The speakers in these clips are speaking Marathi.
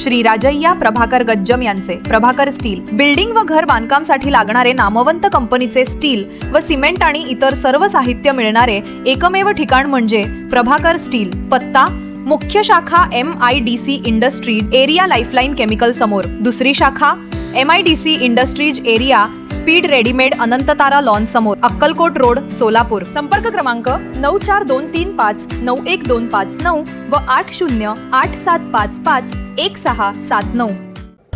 श्री राजय्या प्रभाकर गज्जम यांचे प्रभाकर स्टील बिल्डिंग व घर बांधकामसाठी लागणारे नामवंत कंपनीचे स्टील व सिमेंट आणि इतर सर्व साहित्य मिळणारे एकमेव ठिकाण म्हणजे प्रभाकर स्टील। पत्ता मुख्य शाखा MIDC industries area lifeline chemical समोर, दुसरी शाखा MIDC industries area speed readymade Anantatara lawn समोर, अक्कलकोट रोड, सोलापूर। संपर्क क्रमांक 9423591259 व 8087551679।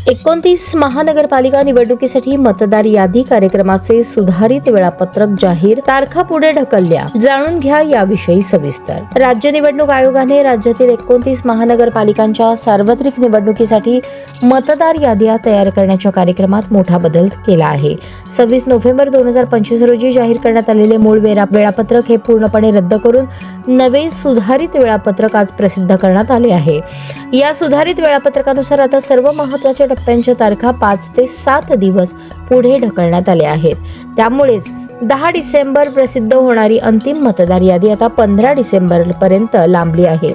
29 महानगरपालिका निवडणुकीसाठी मतदार यादी कार्यक्रमाचे सुधारित वेळापत्रक जाहीर, तारखा पुढे ढकलल्या। जाणून घ्या याविषयी सविस्तर। राज्य निवडणूक आयोगाने राज्यातील 29 महानगरपालिकांच्या सार्वत्रिक निवडणुकीसाठी मतदार याद्या तयार करण्याच्या कार्यक्रमात मोठा बदल केला आहे। 26 नोव्हेंबर 2025 रोजी जाहीर करण्यात आलेले मूळ वेळापत्रक हे पूर्णपणे रद्द करून नवे सुधारित वेळापत्रक आज प्रसिद्ध करण्यात आले आहे। या सुधारित वेळापत्रकानुसार आता सर्व महत्त्वाच्या टप्प्यांच्या तारखा 5 ते 7 दिवस पुढे ढकलण्यात आल्या आहेत। त्यामुळेच 10 डिसेंबर प्रसिद्ध होणारी अंतिम मतदार यादी आता 15 डिसेंबर पर्यंत लांबली आहे।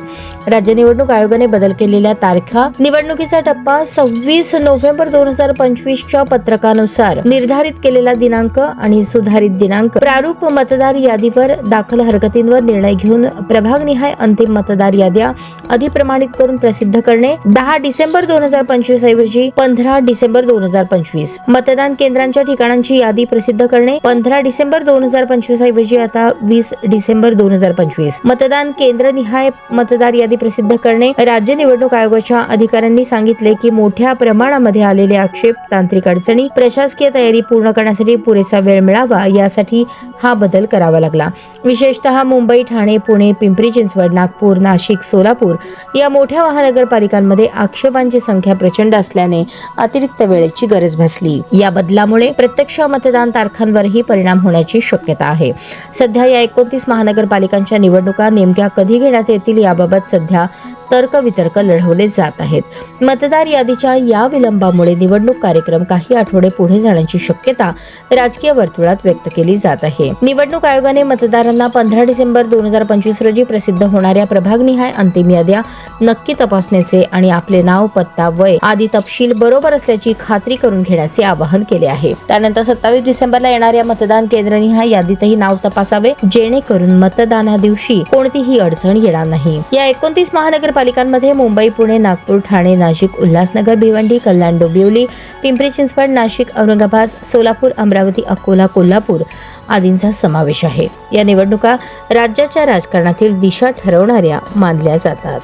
राज्य निवडणूक आयोगाने बदल केलेल्या तारखा, निवडणुकीचा टप्पा 26 नोव्हेंबर 2025 च्या पत्रकानुसार निर्धारित केलेला दिनांक आणि सुधारित दिनांक, प्रारूप मतदार यादीवर दाखल हरकतींवर निर्णय घेऊन प्रभागनिहाय अंतिम मतदार याद्या अधिप्रमाणित करून प्रसिद्ध करणे, 10 डिसेंबर 2025 ऐवजी 15 डिसेंबर 2025, मतदान केंद्रांच्या ठिकाणांची यादी प्रसिद्ध करणे, 15 डिसेंबर 2025 ऐवजी आता 20 डिसेंबर 2025, मतदान केंद्रनिहाय मतदार यादी प्रसिद्ध करणे। राज्य निवडणूक आयोगाच्या अधिकाऱ्यांनी सांगितले की मोठ्या प्रमाणामध्ये आलेले आक्षेप, तांत्रिक अडचणी, प्रशासकीय तयारी पूर्ण करण्यासाठी पुरेसा वेळ मिळावा यासाठी हा बदल करावा लागला। विशेषतः मुंबई, ठाणे, पुणे, पिंपरी चिंचवड, नागपूर, नाशिक, सोलापूर या मोठ्या महानगरपालिकांमध्ये आक्षेपांची संख्या प्रचंड असल्याने अतिरिक्त वेळेची गरज भासली। या बदलामुळे प्रत्यक्ष मतदान तारखांवरही परिणाम होण्याची शक्यता आहे। सध्या या 29 महानगरपालिकांच्या निवडणुका नेमक्या कधी घेण्यात येतील याबाबत सध्या तर्कवितर्क लढवले जात आहेत। मतदार यादीच्या या विलंबामुळे निवडणूक कार्यक्रम काही आठवडे पुढे जाण्याची शक्यता राजकीय वर्तुळात व्यक्त केली जात आहे। निवडणूक आयोगाने मतदारांना 15 डिसेंबर 2025 रोजी प्रसिद्ध होणाऱ्या प्रभागनिहाय अंतिम याद्या नक्की तपासण्याचे आणि आपले नाव, पत्ता, वय आदी तपशील बरोबर असल्याची खात्री करून घेण्याचे आवाहन केले आहे। त्यानंतर 27 डिसेंबरला येणाऱ्या मतदान केंद्रनिहाय यादीतही नाव तपासावे, जेणेकरून मतदाना दिवशी कोणतीही अडचण येणार नाही। या 29 महानगरपालिकांमध्ये मुंबई, पुणे, नागपूर, ठाणे, नाशिक, उल्हासनगर, भिवंडी, कल्याण, डोंबिवली, पिंपरी चिंचवड, नाशिक, औरंगाबाद, सोलापूर, अमरावती, अकोला, कोल्हापूर आदींचा समावेश आहे। या निवडणुका राज्याच्या राजकारणातील दिशा ठरवणाऱ्या मानल्या जातात।